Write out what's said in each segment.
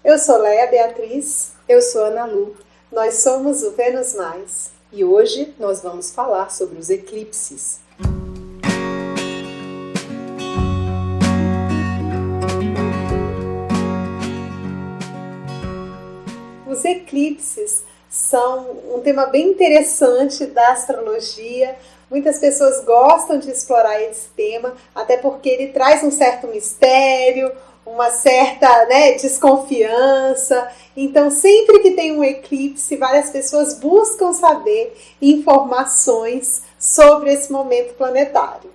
Eu sou Leia Beatriz. Eu sou Ana Lu. Nós somos o Vênus Mais. E hoje nós vamos falar sobre os eclipses. Os eclipses são um tema bem interessante da astrologia. Muitas pessoas gostam de explorar esse tema, até porque ele traz um certo mistério, uma certa desconfiança. Então, sempre que tem um eclipse, várias pessoas buscam saber informações sobre esse momento planetário.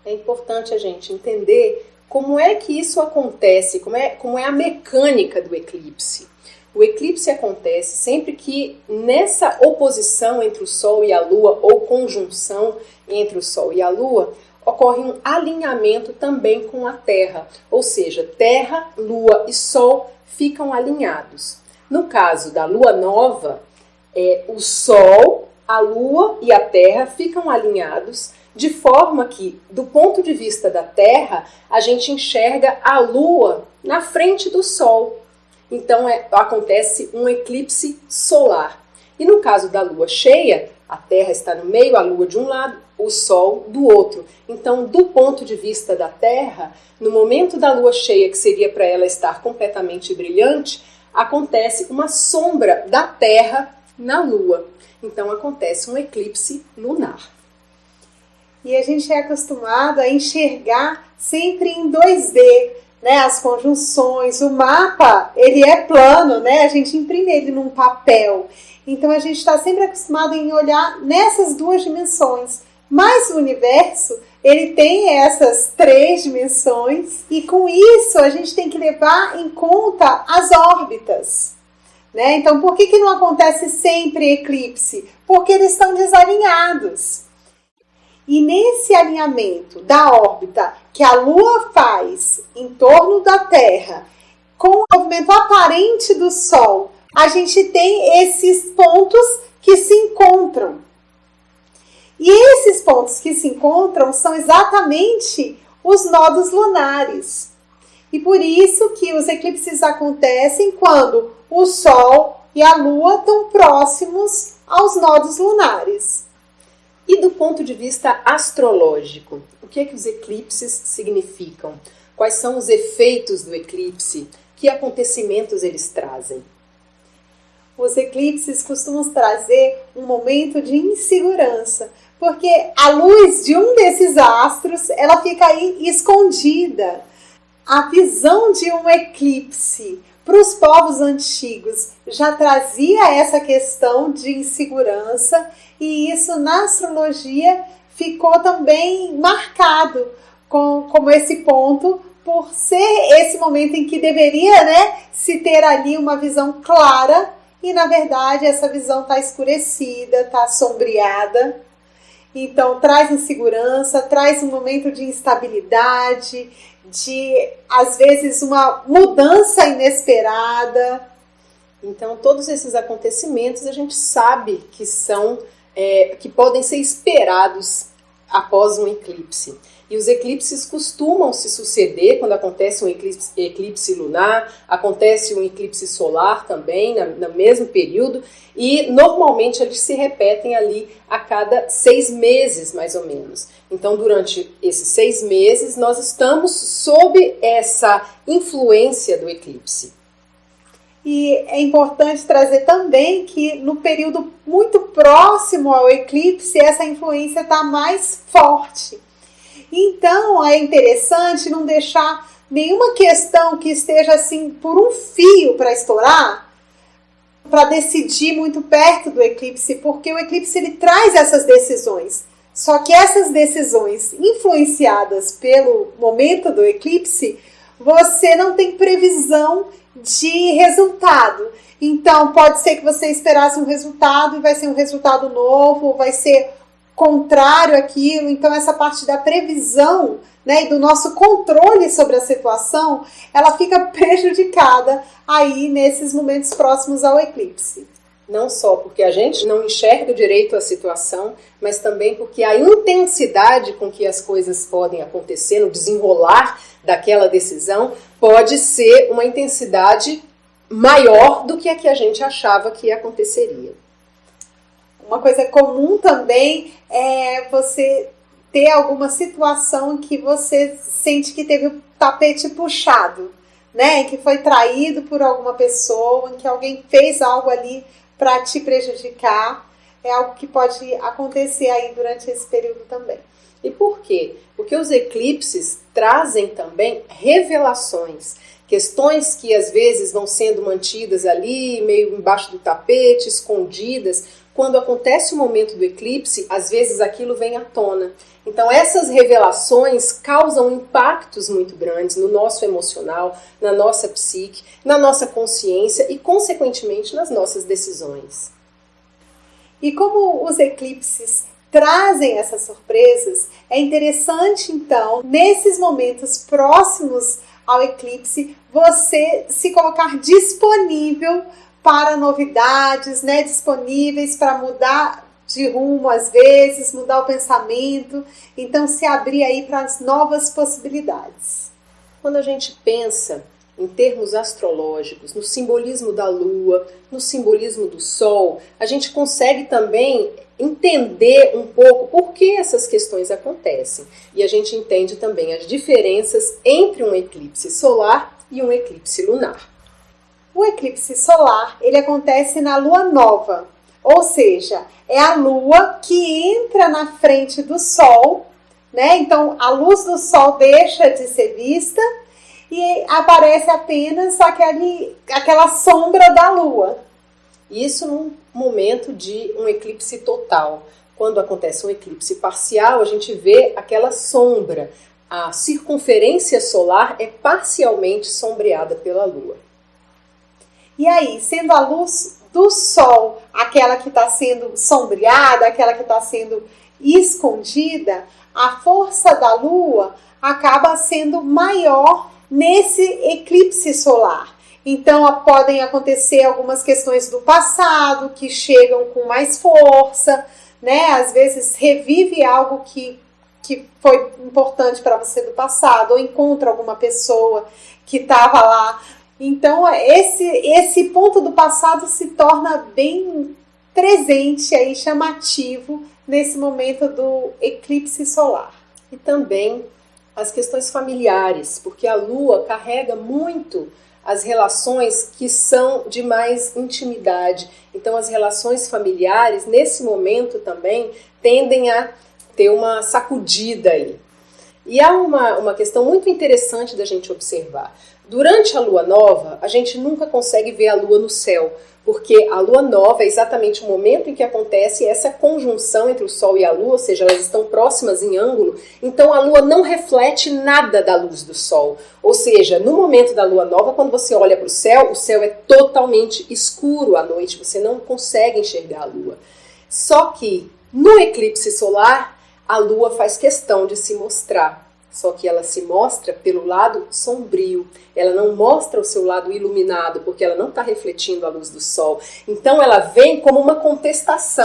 É importante a gente entender como é que isso acontece, como é a mecânica do eclipse. O eclipse acontece sempre que nessa oposição entre o Sol e a Lua, ou conjunção entre o Sol e a Lua, ocorre um alinhamento também com a Terra. Ou seja, Terra, Lua e Sol ficam alinhados. No caso da Lua Nova, o Sol, a Lua e a Terra ficam alinhados, de forma que, do ponto de vista da Terra, a gente enxerga a Lua na frente do Sol. Então acontece um eclipse solar. E no caso da lua cheia, a Terra está no meio, a lua de um lado, o Sol do outro. Então, do ponto de vista da Terra, no momento da lua cheia, que seria para ela estar completamente brilhante, acontece uma sombra da Terra na lua. Então acontece um eclipse lunar. E a gente é acostumado a enxergar sempre em 2D, as conjunções, o mapa, ele é plano, a gente imprime ele num papel. Então a gente está sempre acostumado em olhar nessas duas dimensões. Mas o universo, ele tem essas 3 dimensões e com isso a gente tem que levar em conta as órbitas. Então por que não acontece sempre eclipse? Porque eles estão desalinhados. E nesse alinhamento da órbita que a Lua faz em torno da Terra, com o movimento aparente do Sol, a gente tem esses pontos que se encontram. E esses pontos que se encontram são exatamente os nodos lunares. E por isso que os eclipses acontecem quando o Sol e a Lua estão próximos aos nodos lunares. E do ponto de vista astrológico, o que os eclipses significam? Quais são os efeitos do eclipse? Que acontecimentos eles trazem? Os eclipses costumam trazer um momento de insegurança, porque a luz de um desses astros, ela fica aí escondida. A visão de um eclipse para os povos antigos já trazia essa questão de insegurança, e isso na astrologia ficou também marcado como esse ponto, por ser esse momento em que deveria se ter ali uma visão clara, e na verdade essa visão está escurecida, está sombreada. Então traz insegurança, traz um momento de instabilidade, de às vezes uma mudança inesperada. Então todos esses acontecimentos a gente sabe que podem ser esperados após um eclipse. E os eclipses costumam se suceder quando acontece um eclipse lunar, acontece um eclipse solar também, no mesmo período, e normalmente eles se repetem ali a cada 6 meses, mais ou menos. Então, durante esses 6 meses, nós estamos sob essa influência do eclipse. E é importante trazer também que no período muito próximo ao eclipse, essa influência está mais forte. Então é interessante não deixar nenhuma questão que esteja assim por um fio para estourar, para decidir muito perto do eclipse, porque o eclipse ele traz essas decisões. Só que essas decisões influenciadas pelo momento do eclipse, você não tem previsão de resultado. Então pode ser que você esperasse um resultado e vai ser um resultado novo, vai ser contrário àquilo. Então essa parte da previsão e do nosso controle sobre a situação, ela fica prejudicada aí nesses momentos próximos ao eclipse. Não só porque a gente não enxerga direito a situação, mas também porque a intensidade com que as coisas podem acontecer, no desenrolar daquela decisão, pode ser uma intensidade maior do que a gente achava que aconteceria. Uma coisa comum também é você ter alguma situação em que você sente que teve o tapete puxado, né? Em que foi traído por alguma pessoa, em que alguém fez algo ali para te prejudicar. É algo que pode acontecer aí durante esse período também. E por quê? Porque os eclipses trazem também revelações, questões que às vezes vão sendo mantidas ali, meio embaixo do tapete, escondidas. Quando acontece o momento do eclipse, às vezes aquilo vem à tona. Então essas revelações causam impactos muito grandes no nosso emocional, na nossa psique, na nossa consciência e, consequentemente, nas nossas decisões. E como os eclipses trazem essas surpresas, é interessante, então, nesses momentos próximos ao eclipse, você se colocar disponível para novidades, né? Disponíveis para mudar de rumo às vezes, mudar o pensamento, então se abrir aí para as novas possibilidades. Quando a gente pensa em termos astrológicos, no simbolismo da Lua, no simbolismo do Sol, a gente consegue também entender um pouco por que essas questões acontecem. E a gente entende também as diferenças entre um eclipse solar e um eclipse lunar. O eclipse solar, ele acontece na lua nova, ou seja, é a lua que entra na frente do Sol, né? Então a luz do Sol deixa de ser vista e aparece apenas aquela sombra da lua. Isso num momento de um eclipse total. Quando acontece um eclipse parcial, a gente vê aquela sombra. A circunferência solar é parcialmente sombreada pela Lua. E aí, sendo a luz do Sol aquela que está sendo sombreada, aquela que está sendo escondida, a força da Lua acaba sendo maior nesse eclipse solar. Então, podem acontecer algumas questões do passado que chegam com mais força, né? Às vezes revive algo que foi importante para você do passado, ou encontra alguma pessoa que estava lá. Então, esse ponto do passado se torna bem presente, aí, chamativo, nesse momento do eclipse solar. E também as questões familiares, porque a Lua carrega muito as relações que são de mais intimidade. Então, as relações familiares, nesse momento também, tendem a ter uma sacudida aí. E há uma questão muito interessante da gente observar. Durante a lua nova, a gente nunca consegue ver a lua no céu, porque a lua nova é exatamente o momento em que acontece essa conjunção entre o Sol e a Lua, ou seja, elas estão próximas em ângulo, então a Lua não reflete nada da luz do Sol. Ou seja, no momento da lua nova, quando você olha para o céu é totalmente escuro à noite, você não consegue enxergar a Lua. Só que no eclipse solar, a Lua faz questão de se mostrar. Só que ela se mostra pelo lado sombrio. Ela não mostra o seu lado iluminado, porque ela não está refletindo a luz do Sol. Então ela vem como uma contestação.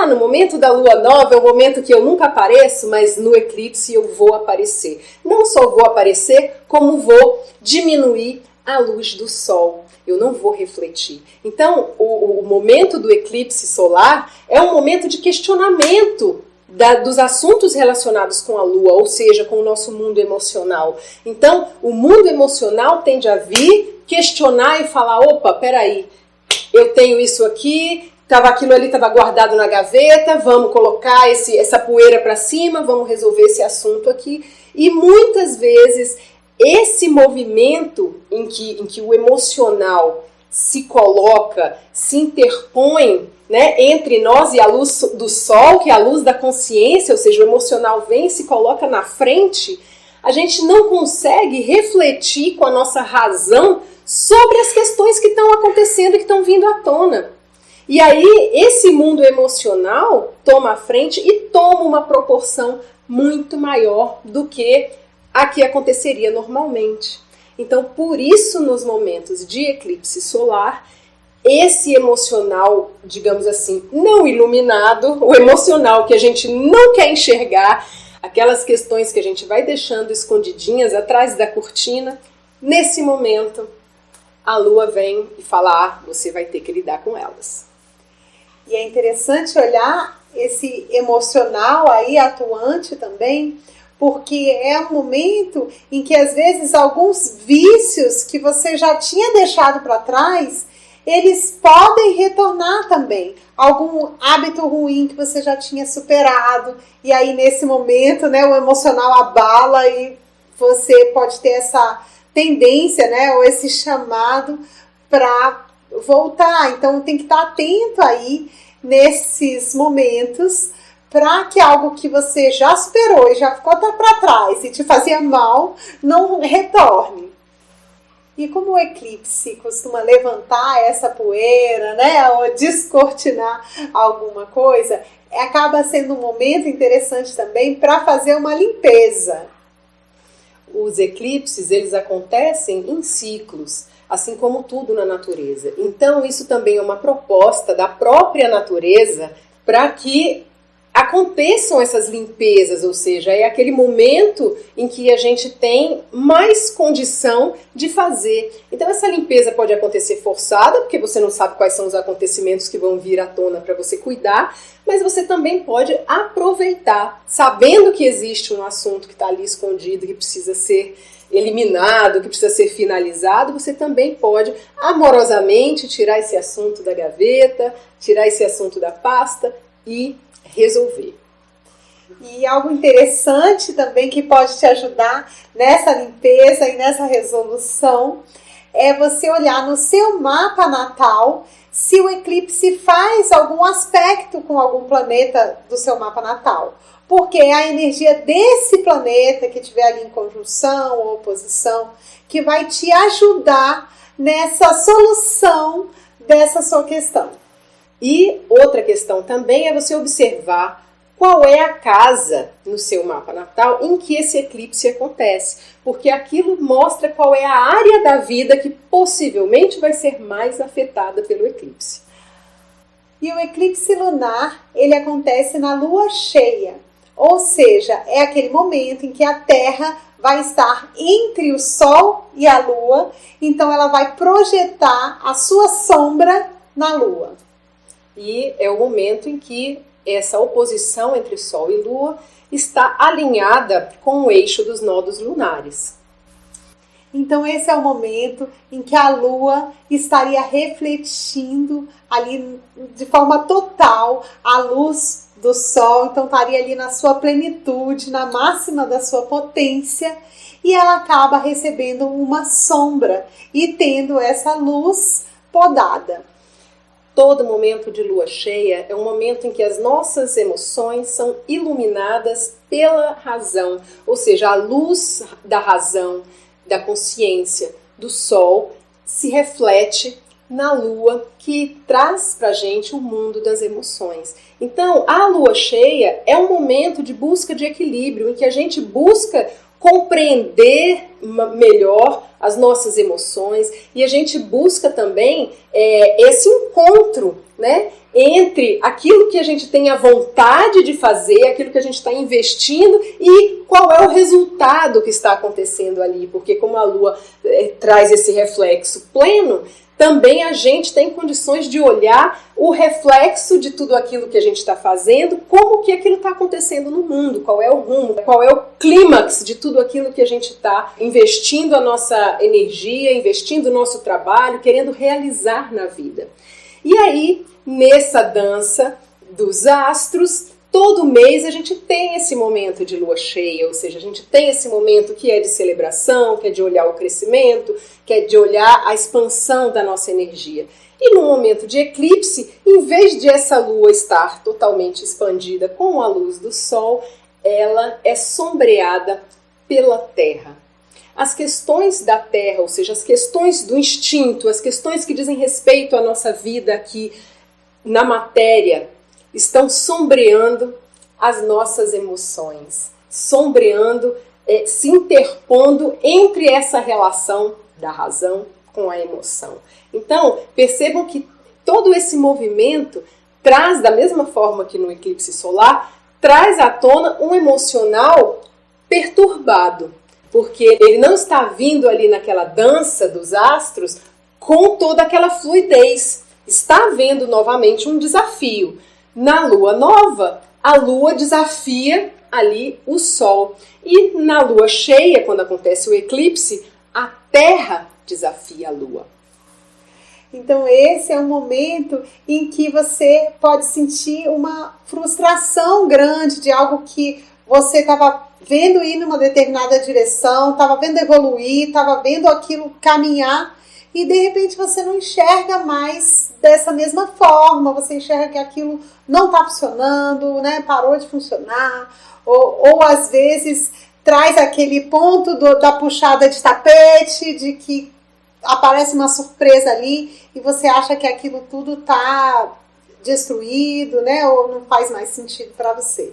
No momento da lua nova é o momento que eu nunca apareço, mas no eclipse eu vou aparecer. Não só vou aparecer, como vou diminuir a luz do Sol. Eu não vou refletir. Então o momento do eclipse solar é um momento de questionamento dos assuntos relacionados com a Lua, ou seja, com o nosso mundo emocional. Então, o mundo emocional tende a vir, questionar e falar, opa, peraí, eu tenho isso aqui, aquilo ali estava guardado na gaveta, vamos colocar essa poeira para cima, vamos resolver esse assunto aqui. E muitas vezes, esse movimento em que o emocional se coloca, se interpõe, né, entre nós e a luz do Sol, que é a luz da consciência, ou seja, o emocional vem e se coloca na frente, a gente não consegue refletir com a nossa razão sobre as questões que estão acontecendo e que estão vindo à tona. E aí, esse mundo emocional toma a frente e toma uma proporção muito maior do que a que aconteceria normalmente. Então, por isso, nos momentos de eclipse solar, esse emocional, digamos assim, não iluminado, o emocional que a gente não quer enxergar, aquelas questões que a gente vai deixando escondidinhas atrás da cortina, nesse momento a Lua vem e fala, você vai ter que lidar com elas. E é interessante olhar esse emocional aí atuante também, porque é um momento em que às vezes alguns vícios que você já tinha deixado para trás, eles podem retornar também. Algum hábito ruim que você já tinha superado, e aí nesse momento, né, o emocional abala e você pode ter essa tendência, né, ou esse chamado para voltar. Então tem que estar atento aí nesses momentos para que algo que você já superou e já ficou para trás e te fazia mal, não retorne. E como o eclipse costuma levantar essa poeira, né, ou descortinar alguma coisa, acaba sendo um momento interessante também para fazer uma limpeza. Os eclipses, eles acontecem em ciclos, assim como tudo na natureza. Então, isso também é uma proposta da própria natureza para que aconteçam essas limpezas, ou seja, é aquele momento em que a gente tem mais condição de fazer. Então essa limpeza pode acontecer forçada, porque você não sabe quais são os acontecimentos que vão vir à tona para você cuidar, mas você também pode aproveitar, sabendo que existe um assunto que está ali escondido, que precisa ser eliminado, que precisa ser finalizado, você também pode amorosamente tirar esse assunto da gaveta, tirar esse assunto da pasta e resolver. E algo interessante também que pode te ajudar nessa limpeza e nessa resolução é você olhar no seu mapa natal se o eclipse faz algum aspecto com algum planeta do seu mapa natal. Porque é a energia desse planeta que estiver ali em conjunção ou oposição que vai te ajudar nessa solução dessa sua questão. E outra questão também é você observar qual é a casa no seu mapa natal em que esse eclipse acontece, porque aquilo mostra qual é a área da vida que possivelmente vai ser mais afetada pelo eclipse. E o eclipse lunar, ele acontece na lua cheia, ou seja, é aquele momento em que a Terra vai estar entre o Sol e a Lua, então ela vai projetar a sua sombra na Lua. E é o momento em que essa oposição entre Sol e Lua está alinhada com o eixo dos nodos lunares. Então esse é o momento em que a Lua estaria refletindo ali de forma total a luz do Sol, então estaria ali na sua plenitude, na máxima da sua potência, e ela acaba recebendo uma sombra e tendo essa luz podada. Todo momento de lua cheia é um momento em que as nossas emoções são iluminadas pela razão, ou seja, a luz da razão, da consciência, do sol, se reflete na lua que traz pra gente o mundo das emoções. Então, a lua cheia é um momento de busca de equilíbrio, em que a gente busca compreender melhor as nossas emoções e a gente busca também esse encontro, né, entre aquilo que a gente tem a vontade de fazer, aquilo que a gente está investindo e qual é o resultado que está acontecendo ali, porque como a Lua traz esse reflexo pleno, também a gente tem condições de olhar o reflexo de tudo aquilo que a gente está fazendo, como que aquilo está acontecendo no mundo, qual é o rumo, qual é o clímax de tudo aquilo que a gente está investindo a nossa energia, investindo o nosso trabalho, querendo realizar na vida. E aí, nessa dança dos astros, todo mês a gente tem esse momento de lua cheia, ou seja, a gente tem esse momento que é de celebração, que é de olhar o crescimento, que é de olhar a expansão da nossa energia. E no momento de eclipse, em vez de essa lua estar totalmente expandida com a luz do sol, ela é sombreada pela terra. As questões da terra, ou seja, as questões do instinto, as questões que dizem respeito à nossa vida aqui na matéria, estão sombreando as nossas emoções, sombreando, se interpondo entre essa relação da razão com a emoção. Então, percebam que todo esse movimento traz, da mesma forma que no eclipse solar, traz à tona um emocional perturbado, porque ele não está vindo ali naquela dança dos astros com toda aquela fluidez. Está havendo novamente um desafio. Na lua nova, a lua desafia ali o sol. E na lua cheia, quando acontece o eclipse, a Terra desafia a lua. Então esse é um momento em que você pode sentir uma frustração grande de algo que você estava vendo ir numa determinada direção, estava vendo evoluir, estava vendo aquilo caminhar e de repente você não enxerga mais dessa mesma forma, você enxerga que aquilo não está funcionando, né? Parou de funcionar, ou às vezes traz aquele ponto da puxada de tapete, de que aparece uma surpresa ali e você acha que aquilo tudo está destruído, né? Ou não faz mais sentido para você.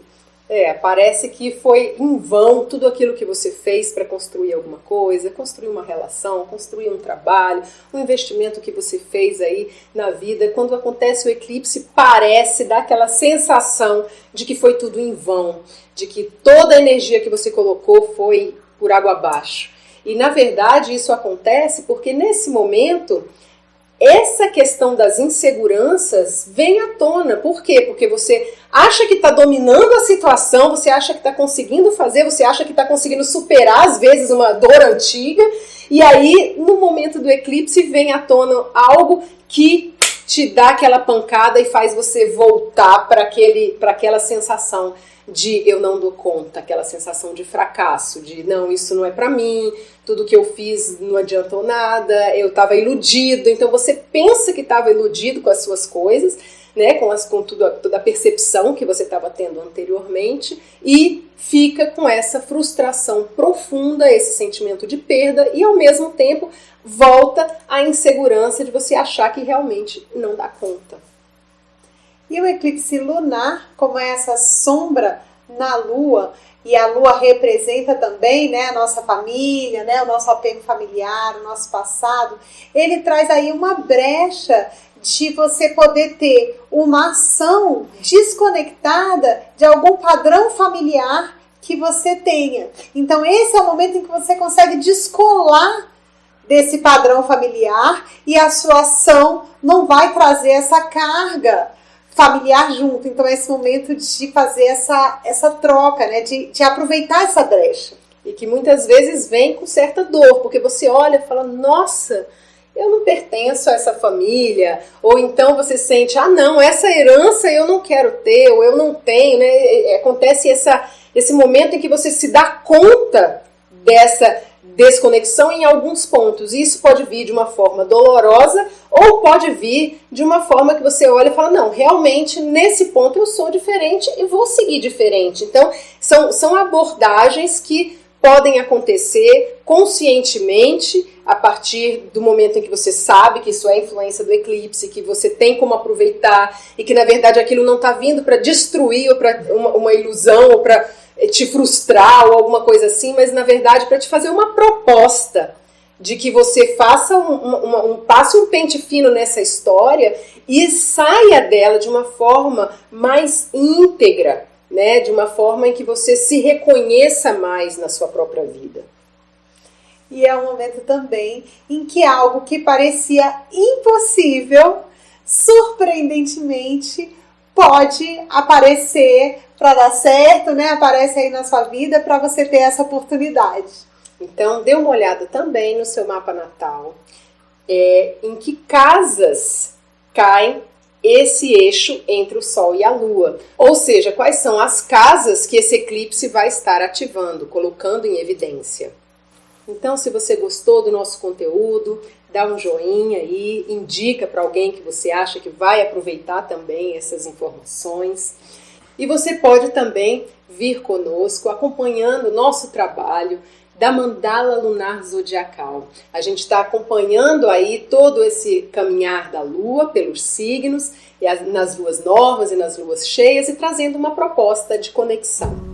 Parece que foi em vão tudo aquilo que você fez para construir alguma coisa, construir uma relação, construir um trabalho, um investimento que você fez aí na vida. Quando acontece o eclipse, parece dar aquela sensação de que foi tudo em vão, de que toda a energia que você colocou foi por água abaixo. E na verdade isso acontece porque nesse momento essa questão das inseguranças vem à tona. Por quê? Porque você acha que está dominando a situação, você acha que está conseguindo fazer, você acha que está conseguindo superar, às vezes, uma dor antiga, e aí, no momento do eclipse, vem à tona algo que te dá aquela pancada e faz você voltar para aquela sensação de eu não dou conta, aquela sensação de fracasso, de não, isso não é pra mim, tudo que eu fiz não adiantou nada, eu estava iludido. Então você pensa que estava iludido com as suas coisas, né, com toda a percepção que você estava tendo anteriormente e fica com essa frustração profunda, esse sentimento de perda e ao mesmo tempo volta a insegurança de você achar que realmente não dá conta. E o eclipse lunar, como é essa sombra na lua, e a lua representa também, né, a nossa família, né, o nosso apego familiar, o nosso passado, ele traz aí uma brecha de você poder ter uma ação desconectada de algum padrão familiar que você tenha. Então esse é o momento em que você consegue descolar desse padrão familiar e a sua ação não vai trazer essa carga familiar junto. Então é esse momento de fazer essa troca, né? De aproveitar essa brecha. E que muitas vezes vem com certa dor, porque você olha e fala, nossa, eu não pertenço a essa família, ou então você sente, não, essa herança eu não quero ter, ou eu não tenho, né? Acontece esse momento em que você se dá conta dessa desconexão em alguns pontos. Isso pode vir de uma forma dolorosa ou pode vir de uma forma que você olha e fala, não, realmente nesse ponto eu sou diferente e vou seguir diferente. Então são abordagens que podem acontecer conscientemente a partir do momento em que você sabe que isso é influência do eclipse, que você tem como aproveitar e que na verdade aquilo não está vindo para destruir ou para uma ilusão ou para te frustrar ou alguma coisa assim, mas na verdade para te fazer uma proposta de que você faça passe um pente fino nessa história e saia dela de uma forma mais íntegra, né? De uma forma em que você se reconheça mais na sua própria vida. E é um momento também em que algo que parecia impossível, surpreendentemente, pode aparecer para dar certo, né? Aparece aí na sua vida para você ter essa oportunidade. Então, dê uma olhada também no seu mapa natal, em que casas caem esse eixo entre o Sol e a Lua. Ou seja, quais são as casas que esse eclipse vai estar ativando, colocando em evidência. Então, se você gostou do nosso conteúdo, dá um joinha aí, indica para alguém que você acha que vai aproveitar também essas informações. E você pode também vir conosco acompanhando o nosso trabalho da Mandala Lunar Zodiacal. A gente está acompanhando aí todo esse caminhar da Lua pelos signos, nas luas novas e nas luas cheias e trazendo uma proposta de conexão.